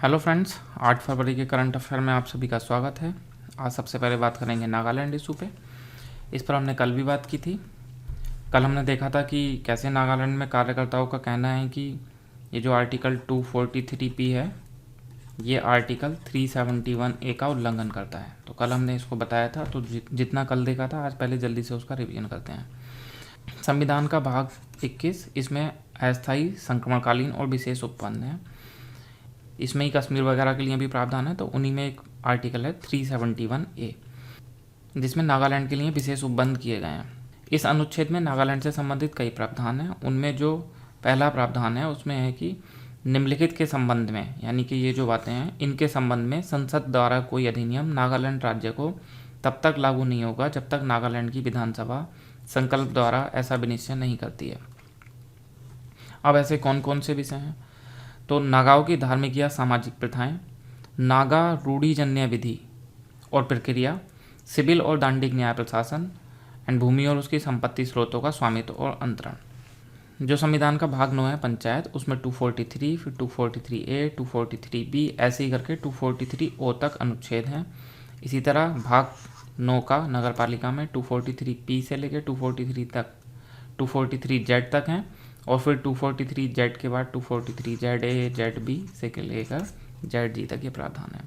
Hello friends, 8 फरवरी के current affair में आप सभी का स्वागत है। आज सबसे पहले बात करेंगे नागालैंड इशू पे। इस पर हमने कल भी बात की थी। कल हमने देखा था कि कैसे नागालैंड में कार्यकर्ताओं का कहना है कि ये जो आर्टिकल 243P है, ये आर्टिकल 371A का उल्लंघन करता है। तो कल हमने इसको बताया था, तो जितना कल देखा था आज पहले जल्दी से उसका रिवीजन करते हैं। संविधान का भाग 21, इसमें अस्थायी, संक्रमणकालीन और विशेष उपबंध है। इसमें ही कश्मीर वगैरह के लिए भी प्रावधान है। तो उन्हीं में एक आर्टिकल है 371A, जिसमें नागालैंड के लिए विशेष उपबंध किए गए हैं। इस अनुच्छेद में नागालैंड से संबंधित कई प्रावधान हैं। उनमें जो पहला प्रावधान है उसमें है कि निम्नलिखित के संबंध में, यानी कि ये जो बातें हैं इनके संबंध में संसद द्वारा कोई अधिनियम नागालैंड राज्य को तब तक लागू नहीं होगा जब तक नागालैंड की विधानसभा संकल्प द्वारा ऐसा विनिश्चय नहीं करती है। अब ऐसे कौन कौन से विषय हैं? तो नागाओं की धार्मिक या सामाजिक प्रथाएं, नागा रूढ़िजन्य विधि और प्रक्रिया, सिविल और दंडिक न्याय प्रशासन एंड भूमि और उसकी संपत्ति स्रोतों का स्वामित्व और अंतरण। जो संविधान का भाग 9 है पंचायत, उसमें 243, फिर 243A, 243B ऐसे ही करके 243O तक अनुच्छेद हैं। इसी तरह भाग 9 का नगर पालिका में 243P से लेकर 243 तक 243Z तक हैं, और फिर 243Z के बाद 243ZA, ZB से लेकर ZG तक ये प्रावधान है।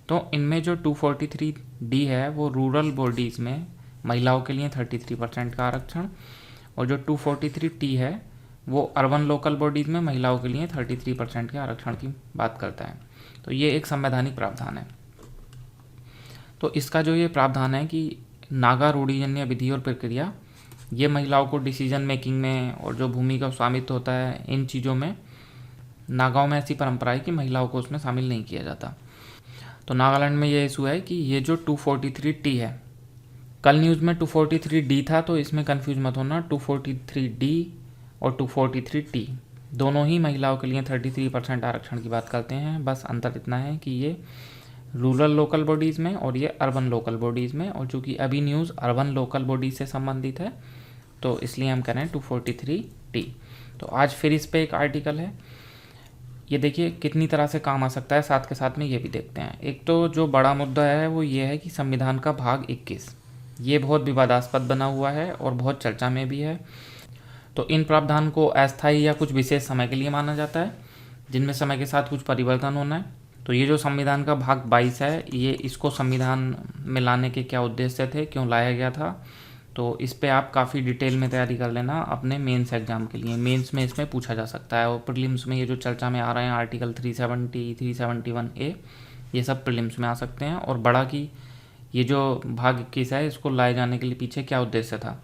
तो इनमें जो 243D है वो रूरल बॉडीज़ में महिलाओं के लिए 33% का आरक्षण, और जो 243T है वो अर्बन लोकल बॉडीज़ में महिलाओं के लिए 33% के आरक्षण की बात करता है। तो ये एक संवैधानिक प्रावधान है। तो इसका जो ये प्रावधान है कि नागा रूढ़िजन्य विधि और प्रक्रिया, ये महिलाओं को डिसीजन मेकिंग में और जो भूमि का स्वामित्व होता है इन चीज़ों में, नागाओं में ऐसी परंपरा है कि महिलाओं को उसमें शामिल नहीं किया जाता। तो नागालैंड में ये इशू है कि ये जो 243T है, कल न्यूज़ में 243D था, तो इसमें कंफ्यूज मत होना। 243D और 243T दोनों ही महिलाओं के लिए 33% आरक्षण की बात करते हैं। बस अंतर इतना है कि ये रूरल लोकल बॉडीज़ में और ये अर्बन लोकल बॉडीज़ में, और चूँकि अभी न्यूज़ अर्बन लोकल बॉडीज़ से संबंधित है तो इसलिए हम कह रहे हैं 243T। तो आज फिर इस पे एक आर्टिकल है, ये देखिए कितनी तरह से काम आ सकता है, साथ के साथ में ये भी देखते हैं। एक तो जो बड़ा मुद्दा है वो ये है कि संविधान का भाग 21 ये बहुत विवादास्पद बना हुआ है और बहुत चर्चा में भी है। तो इन प्रावधान को अस्थायी या कुछ विशेष समय के लिए माना जाता है, जिनमें समय के साथ कुछ परिवर्तन होना है। तो ये जो संविधान का भाग 22 है, ये इसको संविधान में लाने के क्या उद्देश्य थे, क्यों लाया गया था, तो इस पे आप काफ़ी डिटेल में तैयारी कर लेना अपने मेंस एग्जाम के लिए। मेंस में इसमें पूछा जा सकता है, और प्रीलिम्स में ये जो चर्चा में आ रहे हैं आर्टिकल 370, 371A, ये सब प्रीलिम्स में आ सकते हैं। और बड़ा की ये जो भाग 21 है इसको लाए जाने के लिए पीछे क्या उद्देश्य था,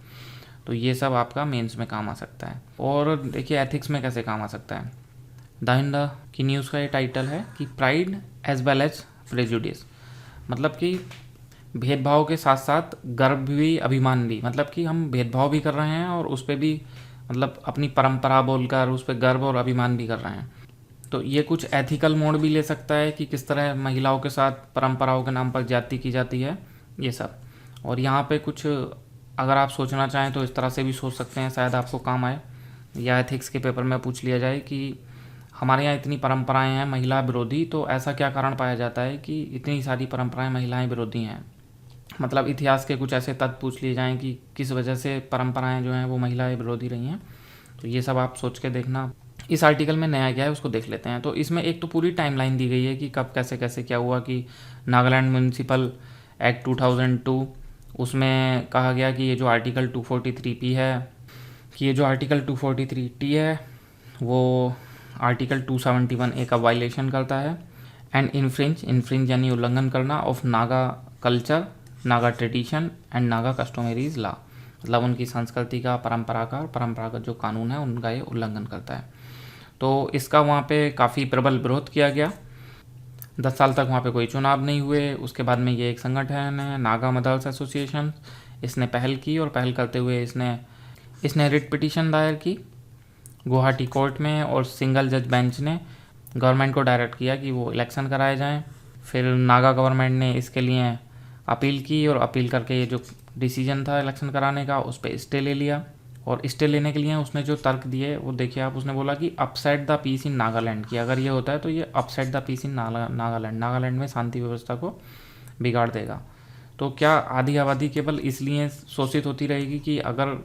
तो ये सब आपका मेंस में काम आ सकता है। और देखिए एथिक्स में कैसे काम आ सकता है। द हिंद की न्यूज़ का ये टाइटल है कि pride as well as prejudice, मतलब कि भेदभाव के साथ साथ गर्व भी, अभिमान भी, मतलब कि हम भेदभाव भी कर रहे हैं और उस पर भी मतलब अपनी परंपरा बोलकर उस पर गर्व और अभिमान भी कर रहे हैं। तो ये कुछ एथिकल मोड भी ले सकता है कि किस तरह महिलाओं के साथ परंपराओं के नाम पर ज्यादती की जाती है, ये सब। और यहाँ पे कुछ अगर आप सोचना चाहें तो इस तरह से भी सोच सकते हैं, शायद आपको काम आए, या एथिक्स के पेपर में पूछ लिया जाए कि हमारे यहाँ इतनी परंपराएं हैं महिला विरोधी, तो ऐसा क्या कारण पाया जाता है कि इतनी सारी परंपराएं महिलाएं विरोधी हैं। मतलब इतिहास के कुछ ऐसे तथ्य पूछ लिए जाएं कि किस वजह से परंपराएं जो हैं वो महिलाएं विरोधी रही हैं। तो ये सब आप सोच के देखना। इस आर्टिकल में नया क्या है उसको देख लेते हैं। तो इसमें एक तो पूरी टाइमलाइन दी गई है कि कब कैसे कैसे क्या हुआ, कि नागालैंड म्यूनसिपल एक्ट 2002, उसमें कहा गया कि ये जो आर्टिकल 243P है, कि ये जो आर्टिकल 243T है वो आर्टिकल 271A का वायलेशन करता है। एंड इन्फ्रिंज यानी उल्लंघन करना of Naga culture, Naga tradition and Naga customary law, मतलब उनकी संस्कृति का, परंपरागत जो कानून है उनका ये उल्लंघन करता है। तो इसका वहाँ पे काफ़ी प्रबल विरोध किया गया। 10 साल तक वहाँ पे कोई चुनाव नहीं हुए। उसके बाद में ये एक संगठन है नागा मदर्स एसोसिएशन, इसने पहल की, और पहल करते हुए इसने रिट पिटीशन दायर की गुवाहाटी कोर्ट में, और सिंगल जज बेंच ने गवर्नमेंट को डायरेक्ट किया कि वो इलेक्शन कराए जाएं। फिर नागा गवर्नमेंट ने इसके लिए अपील की, और अपील करके ये जो डिसीजन था इलेक्शन कराने का उस पर स्टे ले लिया, और स्टे लेने के लिए उसने जो तर्क दिए वो देखिए आप। उसने बोला कि अपसेट द पीस इन नागालैंड, की अगर ये होता है तो ये अपसेट द पीस इन नागालैंड, नागालैंड में शांति व्यवस्था को बिगाड़ देगा। तो क्या आधी आबादी केवल इसलिए शोषित होती रहेगी कि अगर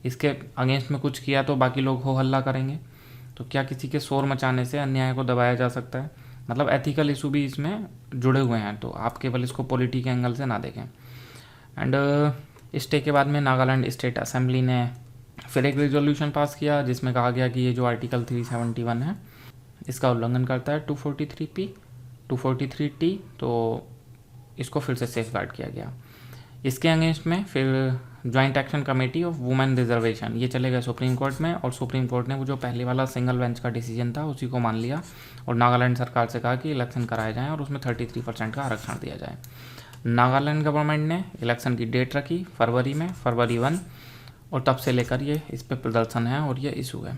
इसके अगेंस्ट में कुछ किया तो बाकी लोग हो हल्ला करेंगे? तो क्या किसी के शोर मचाने से अन्याय को दबाया जा सकता है? मतलब एथिकल इशू भी इसमें जुड़े हुए हैं, तो आप केवल इसको पॉलिटिक एंगल से ना देखें। एंड स्टे के बाद में नागालैंड स्टेट असेंबली ने फिर एक रेजोल्यूशन पास किया जिसमें कहा गया कि ये जो आर्टिकल 371 है इसका उल्लंघन करता है 243P 243T, तो इसको फिर से सेफ गार्ड किया गया। इसके अगेंस्ट में फिर joint action committee of women reservation ये चले गए सुप्रीम कोर्ट में, और सुप्रीम कोर्ट ने वो जो पहले वाला सिंगल बेंच का डिसीजन था उसी को मान लिया और नागालैंड सरकार से कहा कि इलेक्शन कराए जाएं और उसमें 33% का आरक्षण दिया जाए। नागालैंड गवर्नमेंट ने इलेक्शन की डेट रखी फरवरी 1, और तब से लेकर ये इस पर प्रदर्शन है और ये इशू है।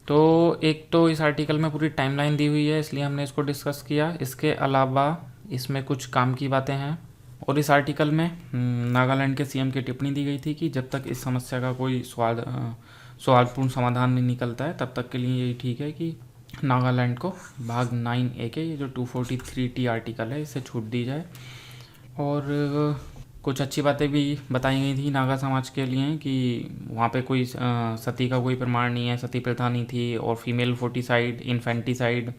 तो एक तो इस आर्टिकल में पूरी टाइमलाइन दी हुई है, इसलिए हमने इसको डिस्कस किया। इसके अलावा इसमें कुछ काम की बातें हैं, और इस आर्टिकल में नागालैंड के सीएम की टिप्पणी दी गई थी कि जब तक इस समस्या का कोई सवालपूर्ण समाधान नहीं निकलता है तब तक के लिए यही ठीक है कि नागालैंड को भाग 9A के ये जो 243T आर्टिकल है इससे छूट दी जाए। और कुछ अच्छी बातें भी बताई गई थी नागा समाज के लिए कि वहाँ पे कोई सती का कोई प्रमाण नहीं है, सती प्रथा नहीं थी, और फीमेल फोर्टिसाइड, इन्फेंटिसाइड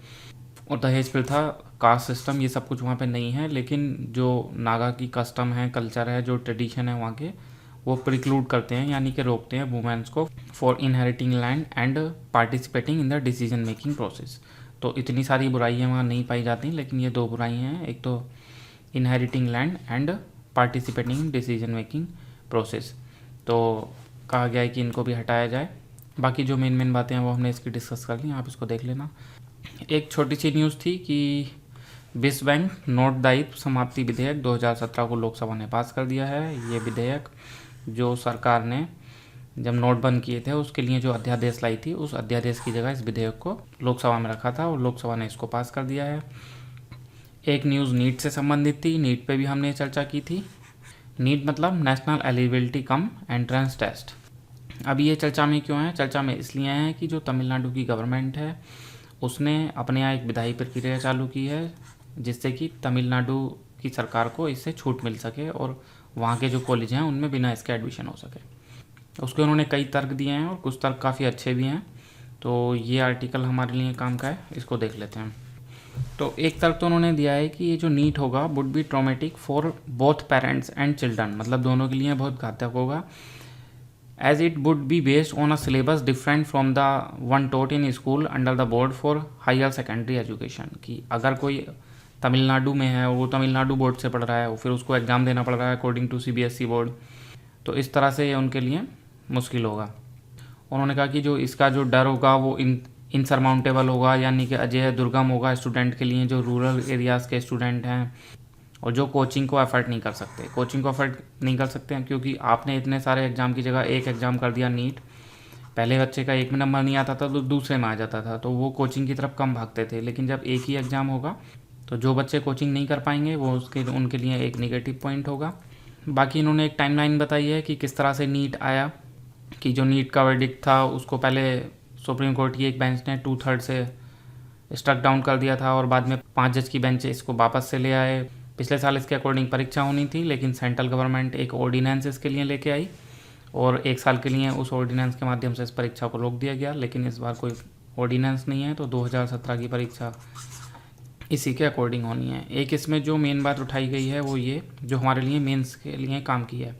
और दहेज प्रथा, कास्ट सिस्टम, ये सब कुछ वहाँ पे नहीं है। लेकिन जो नागा की कस्टम है, कल्चर है, जो ट्रेडिशन है वहाँ के, वो प्रिक्लूड करते हैं यानी कि रोकते हैं वुमेन्स को for inheriting land and participating in the decision making process. तो इतनी सारी बुराइयाँ वहाँ नहीं पाई जाती, लेकिन ये 2 बुराइयाँ हैं, एक तो inheriting land and participating in decision making process. तो कहा गया है कि इनको भी हटाया जाए। बाकी जो मेन बातें हैं वो हमने इसकी डिस्कस कर ली, आप इसको देख लेना। एक छोटी सी न्यूज़ थी कि विश्व बैंक नोट दायित्व समाप्ति विधेयक 2017 को लोकसभा ने पास कर दिया है। ये विधेयक जो सरकार ने जब नोट बंद किए थे उसके लिए जो अध्यादेश लाई थी, उस अध्यादेश की जगह इस विधेयक को लोकसभा में रखा था और लोकसभा ने इसको पास कर दिया है। एक न्यूज़ नीट से संबंधित थी, नीट पे भी हमने चर्चा की थी। नीट मतलब national eligibility cum entrance test. अब ये चर्चा में क्यों है? चर्चा में इसलिए है कि जो तमिलनाडु की गवर्नमेंट है उसने अपने यहाँ एक विधायी प्रक्रिया चालू की है जिससे कि तमिलनाडु की सरकार को इससे छूट मिल सके और वहाँ के जो कॉलेज हैं उनमें बिना इसके एडमिशन हो सके। उसके उन्होंने कई तर्क दिए हैं और कुछ तर्क काफ़ी अच्छे भी हैं, तो ये आर्टिकल हमारे लिए काम का है, इसको देख लेते हैं। तो एक तर्क तो उन्होंने दिया है कि ये जो नीट होगा would be traumatic for both parents and children, मतलब दोनों के लिए बहुत घातक होगा, as it would be based on a syllabus different from the one taught in school under the board for higher secondary education. कि अगर कोई तमिलनाडु में है और वो तमिलनाडु बोर्ड से पढ़ रहा है और फिर उसको एग्ज़ाम देना पड़ रहा है अकॉर्डिंग टू CBSE बोर्ड, तो इस तरह से ये उनके लिए मुश्किल होगा। उन्होंने कहा कि जो इसका जो डर होगा वो इनसरमाउंटेबल होगा, यानी कि अजय दुर्गम होगा स्टूडेंट के लिए जो रूरल एरियाज़ के स्टूडेंट हैं और जो कोचिंग को अफोर्ड नहीं कर सकते। कोचिंग को अफोर्ड नहीं कर सकते हैं क्योंकि आपने इतने सारे एग्ज़ाम की जगह एक एग्ज़ाम कर दिया नीट। पहले बच्चे का एक में नंबर नहीं आता था तो दूसरे में आ जाता था, तो वो कोचिंग की तरफ कम भागते थे। लेकिन जब एक ही एग्ज़ाम होगा तो जो बच्चे कोचिंग नहीं कर पाएंगे वो उनके लिए एक नेगेटिव पॉइंट होगा। बाकी इन्होंने एक टाइमलाइन बताई है कि किस तरह से नीट आया, कि जो नीट का वर्डिक्ट था उसको पहले सुप्रीम कोर्ट की एक बेंच ने 2/3 से स्ट्रक डाउन कर दिया था और बाद में 5 जज की बेंच इसको वापस से ले आए। पिछले साल इसके अकॉर्डिंग परीक्षा होनी थी, लेकिन सेंट्रल गवर्नमेंट एक ऑर्डिनेंस इसके लिए लेके आई और 1 साल के लिए उस ऑर्डिनेंस के माध्यम से इस परीक्षा को रोक दिया गया। लेकिन इस बार कोई ऑर्डिनेंस नहीं है, तो 2017 की परीक्षा इसी के अकॉर्डिंग होनी है। एक इसमें जो मेन बात उठाई गई है वो ये, जो हमारे लिए मेंस के लिए काम की है,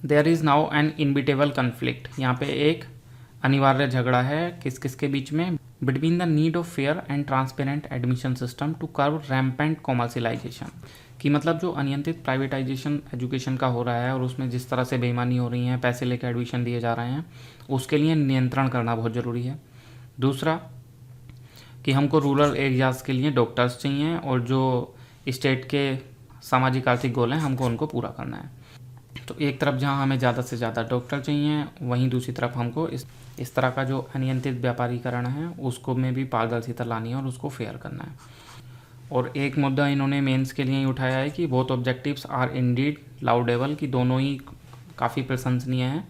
there is now an inevitable conflict. यहाँ पे एक अनिवार्य झगड़ा है किस किस के बीच में, between the need of fair and transparent admission system to curb rampant commercialisation. कि मतलब जो अनियंत्रित प्राइवेटाइजेशन एजुकेशन का हो रहा है और उसमें जिस तरह से बेईमानी हो रही है, पैसे लेकर एडमिशन दिए जा रहे हैं, उसके लिए नियंत्रण करना बहुत ज़रूरी है। दूसरा कि हमको रूरल एरियाज़ के लिए डॉक्टर्स चाहिए और जो स्टेट के सामाजिक आर्थिक गोल हैं हमको उनको पूरा करना है। तो एक तरफ जहां हमें ज़्यादा से ज़्यादा डॉक्टर चाहिए, वहीं दूसरी तरफ हमको इस तरह का जो अनियंत्रित व्यापारीकरण है उसको में भी पारदर्शिता लानी है और उसको फेयर करना है। और एक मुद्दा इन्होंने मेंस के लिए ही उठाया है कि बोथ ऑब्जेक्टिव्स आर इंडीड लाउडेबल, कि दोनों ही काफ़ी प्रशंसनीय हैं।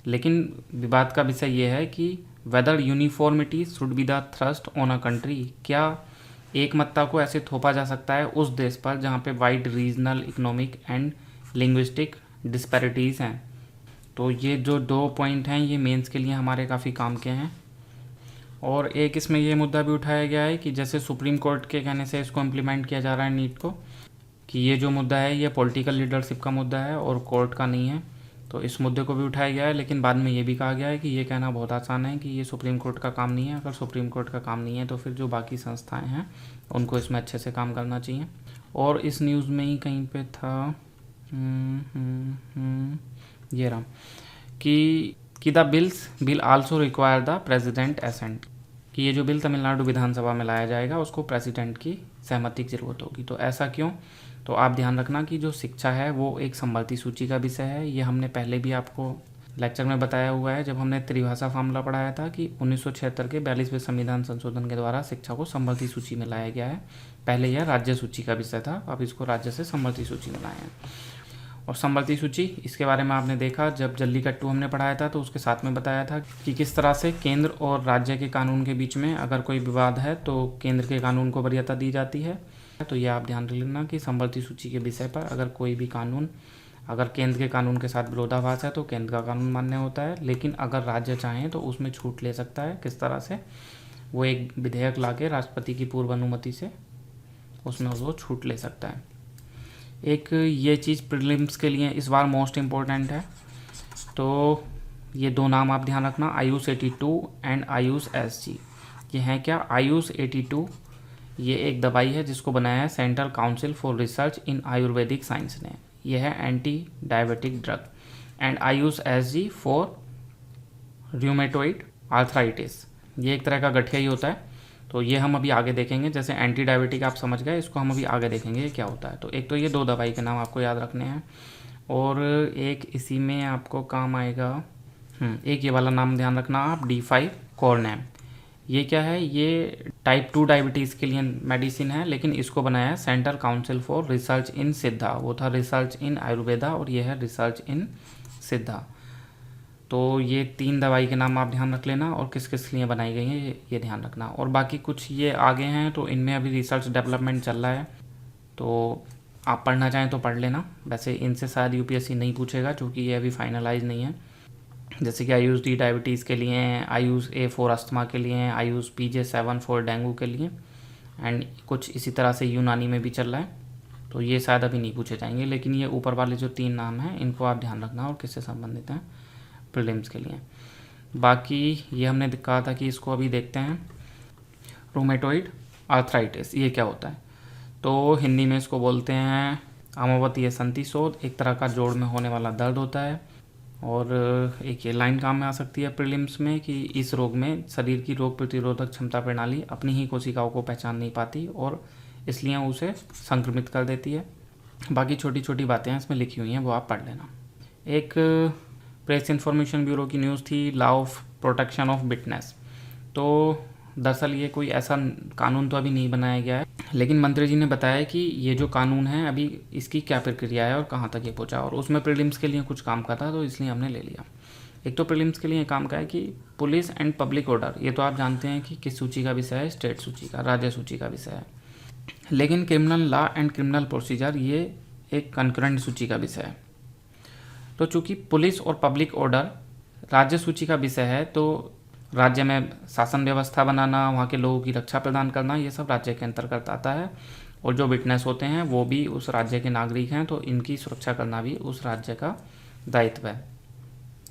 लेकिन विवाद का विषय ये है कि whether uniformity should be the thrust on a country, क्या एकमतता को ऐसे थोपा जा सकता है उस देश पर जहाँ पे wide regional economic and linguistic disparities हैं। तो ये जो 2 पॉइंट हैं ये मेंस के लिए हमारे काफ़ी काम के हैं। और एक इसमें ये मुद्दा भी उठाया गया है कि जैसे सुप्रीम कोर्ट के कहने से इसको इम्प्लीमेंट किया जा रहा है नीट को, कि ये जो मुद्दा है ये पॉलिटिकल लीडरशिप का मुद्दा है और कोर्ट का नहीं है। तो इस मुद्दे को भी उठाया गया है, लेकिन बाद में ये भी कहा गया है कि ये कहना बहुत आसान है कि ये सुप्रीम कोर्ट का काम नहीं है। अगर सुप्रीम कोर्ट का काम नहीं है तो फिर जो बाकी संस्थाएं हैं उनको इसमें अच्छे से काम करना चाहिए। और इस न्यूज़ में ही कहीं पे था ये रहा कि the bill also require the president assent, कि ये जो बिल तमिलनाडु विधानसभा में लाया जाएगा उसको प्रेसिडेंट की सहमति की ज़रूरत होगी। तो ऐसा क्यों? तो आप ध्यान रखना कि जो शिक्षा है वो एक संभलती सूची का विषय है। ये हमने पहले भी आपको लेक्चर में बताया हुआ है जब हमने त्रिभाषा फार्मूला पढ़ाया था कि 1976 के 42वें संविधान संशोधन के द्वारा शिक्षा को संभलती सूची में लाया गया है। पहले यह राज्य सूची का विषय था, अब इसको राज्य से संभलती सूची में लाए हैं। और संभलती सूची इसके बारे में आपने देखा जब जल्लीकट्टू हमने पढ़ाया था तो उसके साथ में बताया था कि किस तरह से केंद्र और राज्य के कानून के बीच में अगर कोई विवाद है तो केंद्र के कानून को वरीयता दी जाती है। तो ये आप ध्यान रख लेना कि संभलती सूची के विषय पर अगर कोई भी कानून अगर केंद्र के कानून के साथ विरोधाभास है तो केंद्र का कानून मान्य होता है, लेकिन अगर राज्य चाहें तो उसमें छूट ले सकता है। किस तरह से? वो एक विधेयक लाके राष्ट्रपति की पूर्व अनुमति से उसमें वो छूट ले सकता है। एक ये चीज़ प्रीलिम्स के लिए इस बार मोस्ट इम्पोर्टेंट है। तो ये 2 नाम आप ध्यान रखना, आयुष 82 एंड आयुष SG। ये हैं क्या? आयुष 82 ये एक दवाई है जिसको बनाया है central council for research in Ayurvedic science ने। यह है anti diabetic drug. And Ayush SG for rheumatoid arthritis, ये एक तरह का गठिया ही होता है। तो ये हम अभी आगे देखेंगे। जैसे एंटी डायबिटिक आप समझ गए, इसको हम अभी आगे देखेंगे ये क्या होता है। तो एक तो ये 2 दवाई के नाम आपको याद रखने हैं और एक इसी में आपको काम आएगा एक ये वाला नाम ध्यान रखना आप, D5 कॉर्नेम। ये क्या है? ये टाइप 2 डायबिटीज़ के लिए मेडिसिन है, लेकिन इसको बनाया है सेंट्रल काउंसिल फॉर रिसर्च इन सिद्धा। वो था रिसर्च इन आयुर्वेदा और ये है रिसर्च इन सिद्धा। तो ये 3 दवाई के नाम आप ध्यान रख लेना और किस किस लिए बनाई गई हैं ये ध्यान रखना। और बाकी कुछ ये आगे हैं तो इनमें अभी रिसर्च डेवलपमेंट चल रहा है, तो आप पढ़ना चाहें तो पढ़ लेना। वैसे इनसे शायद UPSC नहीं पूछेगा क्योंकि ये अभी फाइनलाइज नहीं है। जैसे कि आयुष D डायबिटीज़ के लिए हैं, आयुष A फॉर अस्थमा के लिए हैं, आयुष PJ7 फॉर डेंगू के लिए, एंड कुछ इसी तरह से यूनानी में भी चल रहा है। तो ये शायद अभी नहीं पूछे जाएंगे, लेकिन ये ऊपर वाले जो 3 नाम हैं इनको आप ध्यान रखना और किससे संबंधित हैं प्रीलिम्स के लिए। बाकी ये हमने कहा था कि इसको अभी देखते हैं। रूमेटॉइड आर्थराइटिस ये क्या होता है? तो हिंदी में इसको बोलते हैं आमावतीय संधि शोथ। एक तरह का जोड़ में होने वाला दर्द होता है। और एक ये लाइन काम में आ सकती है प्रीलिम्स में कि इस रोग में शरीर की रोग प्रतिरोधक क्षमता प्रणाली अपनी ही कोशिकाओं को पहचान नहीं पाती और इसलिए उसे संक्रमित कर देती है। बाकी छोटी छोटी बातें हैं इसमें लिखी हुई हैं, वो आप पढ़ लेना। एक प्रेस इन्फॉर्मेशन ब्यूरो की न्यूज़ थी, law of protection of witness. तो दरअसल ये कोई ऐसा कानून तो अभी नहीं बनाया गया है, लेकिन मंत्री जी ने बताया कि ये जो कानून है अभी इसकी क्या प्रक्रिया है और कहाँ तक ये पहुँचा, और उसमें प्रीलिम्स के लिए कुछ काम करता तो इसलिए हमने ले लिया। एक तो प्रीलिम्स के लिए काम का है कि पुलिस एंड पब्लिक ऑर्डर, ये तो आप जानते हैं कि किस सूची का विषय है, स्टेट सूची का, राज्य सूची का विषय है। लेकिन criminal law and criminal procedure ये एक कंकरेंट सूची का विषय है। तो चूंकि पुलिस और पब्लिक ऑर्डर राज्य सूची का विषय है, तो राज्य में शासन व्यवस्था बनाना, वहाँ के लोगों की रक्षा प्रदान करना, ये सब राज्य के अंतर्गत आता है। और जो विटनेस होते हैं वो भी उस राज्य के नागरिक हैं, तो इनकी सुरक्षा करना भी उस राज्य का दायित्व है।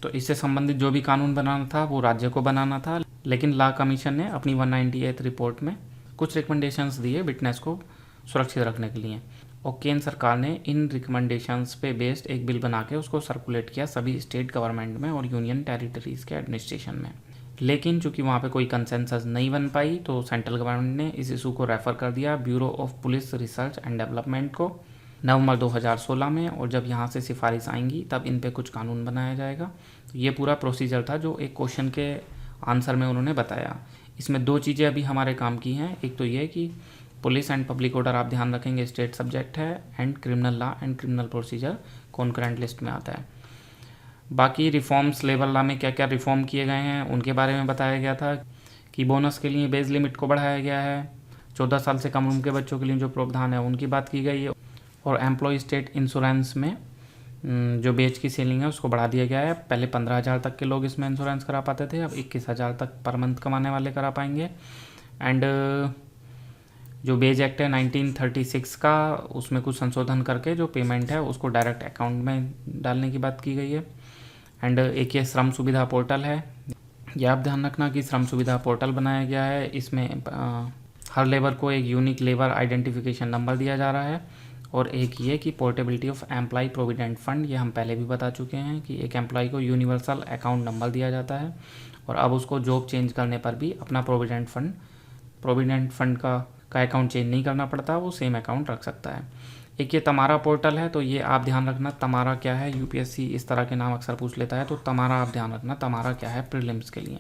तो इससे संबंधित जो भी कानून बनाना था वो राज्य को बनाना था, लेकिन लॉ कमीशन ने अपनी 198 रिपोर्ट में कुछ रिकमेंडेशंस दिए विटनेस को सुरक्षित रखने के लिए, और केंद्र सरकार ने इन रिकमेंडेशंस पे बेस्ड एक बिल बना के उसको सर्कुलेट किया सभी स्टेट गवर्नमेंट में और यूनियन टेरिटरीज़ के एडमिनिस्ट्रेशन में। लेकिन चूंकि वहाँ पे कोई कंसेंसस नहीं बन पाई तो सेंट्रल गवर्नमेंट ने इस इशू को रेफ़र कर दिया bureau of police research and development को नवंबर 2016 में, और जब यहाँ से सिफारिश आएंगी तब इन पे कुछ कानून बनाया जाएगा। तो ये पूरा प्रोसीजर था जो एक क्वेश्चन के आंसर में उन्होंने बताया। इसमें 2 चीज़ें अभी हमारे काम की हैं। एक तो ये कि पुलिस एंड पब्लिक ऑर्डर आप ध्यान रखेंगे स्टेट सब्जेक्ट है, and criminal law and criminal procedure concurrent list में आता है। बाकी रिफॉर्म्स लेबर लॉ में क्या क्या रिफॉर्म किए गए हैं उनके बारे में बताया गया था कि बोनस के लिए बेस लिमिट को बढ़ाया गया है, 14 साल से कम उम्र के बच्चों के लिए जो प्रावधान है उनकी बात की गई है, और एम्प्लॉय स्टेट इंश्योरेंस में जो बेच की सेलिंग है उसको बढ़ा दिया गया है। पहले 15,000 तक के लोग इसमें इंश्योरेंस करा पाते थे, अब 21,000 तक पर मंथ कमाने वाले करा पाएंगे। एंड जो बेज एक्ट है 1936 का, उसमें कुछ संशोधन करके जो पेमेंट है उसको डायरेक्ट अकाउंट में डालने की बात की गई है। एंड एक ये श्रम सुविधा पोर्टल है, ये आप ध्यान रखना कि श्रम सुविधा पोर्टल बनाया गया है। इसमें हर लेबर को एक यूनिक लेबर आइडेंटिफिकेशन नंबर दिया जा रहा है, और एक ये कि portability of employ provident fund, ये हम पहले भी बता चुके हैं कि एक एम्प्लॉय को यूनिवर्सल अकाउंट नंबर दिया जाता है, और अब उसको जॉब चेंज करने पर भी अपना प्रोविडेंट फंड का अकाउंट चेंज नहीं करना पड़ता, वो सेम अकाउंट रख सकता है। एक ये तमारा पोर्टल है, तो ये आप ध्यान रखना तमारा क्या है, यूपीएससी इस तरह के नाम अक्सर पूछ लेता है, तो तमारा आप ध्यान रखना तमारा क्या है प्रीलिम्स के लिए।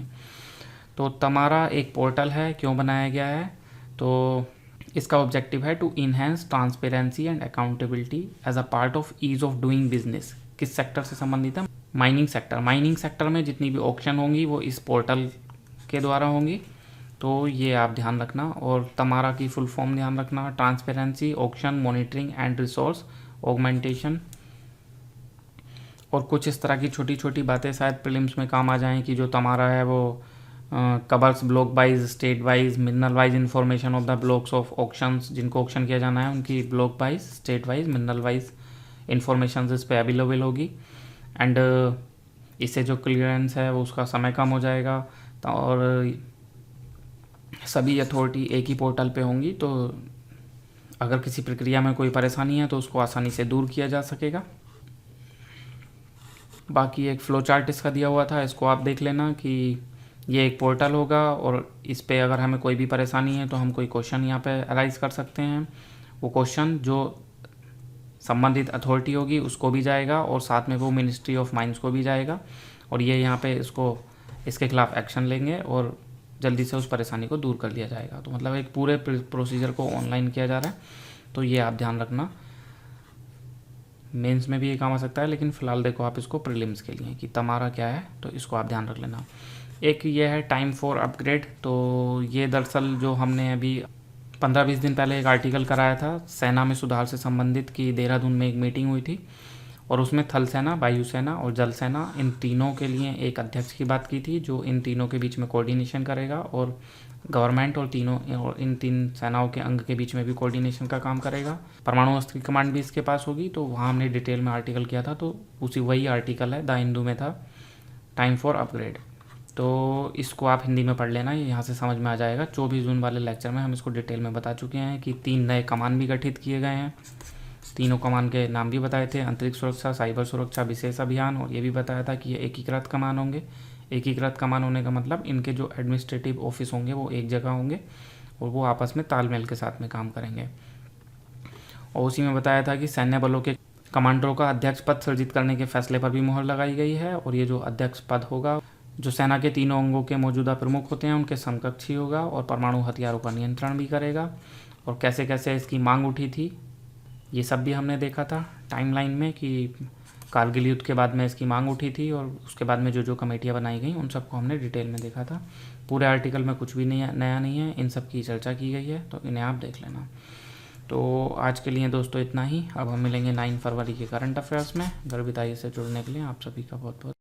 तो तमारा एक पोर्टल है, क्यों बनाया गया है, तो इसका ऑब्जेक्टिव है to enhance transparency and accountability as a part of ease of doing business. किस सेक्टर से संबंधित है, माइनिंग सेक्टर में जितनी भी ऑक्शन होंगी वो इस पोर्टल के द्वारा होंगी, तो ये आप ध्यान रखना। और तमारा की फुल फॉर्म ध्यान रखना, transparency, auction, monitoring and resource augmentation. और कुछ इस तरह की छोटी छोटी बातें शायद प्रीलिम्स में काम आ जाएं कि जो तमारा है वो covers block wise, state wise, mineral wise information of the blocks of auctions, जिनको ऑक्शन किया जाना है उनकी block wise, state wise, mineral wise information इस पर अवेलेबल होगी। एंड इससे जो क्लियरेंस है वो उसका समय कम हो जाएगा, और सभी अथॉरिटी एक ही पोर्टल पे होंगी, तो अगर किसी प्रक्रिया में कोई परेशानी है तो उसको आसानी से दूर किया जा सकेगा। बाकी एक फ्लो चार्ट इसका दिया हुआ था, इसको आप देख लेना कि ये एक पोर्टल होगा, और इस पे अगर हमें कोई भी परेशानी है तो हम कोई क्वेश्चन यहाँ पे अराइज कर सकते हैं। वो क्वेश्चन जो संबंधित अथॉरिटी होगी उसको भी जाएगा, और साथ में वो मिनिस्ट्री ऑफ माइंस को भी जाएगा, और ये यहाँ पे इसके खिलाफ एक्शन लेंगे और जल्दी से उस परेशानी को दूर कर लिया जाएगा। तो मतलब एक पूरे प्रोसीजर को ऑनलाइन किया जा रहा है, तो ये आप ध्यान रखना। मेंस में भी ये काम आ सकता है, लेकिन फ़िलहाल देखो आप इसको प्रीलिम्स के लिए कि तमारा क्या है, तो इसको आप ध्यान रख लेना। एक ये है टाइम फॉर अपग्रेड, तो ये दरअसल जो हमने अभी 15-20 दिन पहले एक आर्टिकल कराया था सेना में सुधार से संबंधित, कि देहरादून में एक मीटिंग हुई थी, और उसमें थल सेना, वायुसेना और जल सेना, इन तीनों के लिए एक अध्यक्ष की बात की थी, जो इन तीनों के बीच में कोऑर्डिनेशन करेगा, और गवर्नमेंट और इन तीन सेनाओं के अंग के बीच में भी कोऑर्डिनेशन का काम करेगा। परमाणु अस्त्र की कमांड भी इसके पास होगी, तो वहाँ हमने डिटेल में आर्टिकल किया था, तो वही आर्टिकल है, द हिंदू में था, टाइम फॉर अपग्रेड। तो इसको आप हिंदी में पढ़ लेना, ये यहाँ से समझ में आ जाएगा। 24 जून वाले लेक्चर में हम इसको डिटेल में बता चुके हैं कि 3 नए कमान भी गठित किए गए हैं। तीनों कमान के नाम भी बताए थे, अंतरिक्ष सुरक्षा, साइबर सुरक्षा, विशेष अभियान, और ये भी बताया था कि ये एकीकृत कमान होंगे। एकीकृत कमान होने का मतलब इनके जो एडमिनिस्ट्रेटिव ऑफिस होंगे वो एक जगह होंगे, और वो आपस में तालमेल के साथ में काम करेंगे। और उसी में बताया था कि सैन्य बलों के कमांडरों का अध्यक्ष पद सृजित करने के फैसले पर भी मुहर लगाई गई है, और ये जो अध्यक्ष पद होगा जो सेना के तीनों अंगों के मौजूदा प्रमुख होते हैं उनके समकक्ष ही होगा, और परमाणु हथियारों का नियंत्रण भी करेगा। और कैसे कैसे इसकी मांग उठी थी ये सब भी हमने देखा था टाइमलाइन में, कि कारगिल युद्ध के बाद में इसकी मांग उठी थी, और उसके बाद में जो जो कमेटियाँ बनाई गई उन सबको हमने डिटेल में देखा था। पूरे आर्टिकल में कुछ भी नया नहीं है, इन सब की चर्चा की गई है, तो इन्हें आप देख लेना। तो आज के लिए दोस्तों इतना ही। अब हम मिलेंगे 9 फरवरी के करंट अफेयर्स में। गर्वित आइए से जुड़ने के लिए आप सभी का बहुत बहुत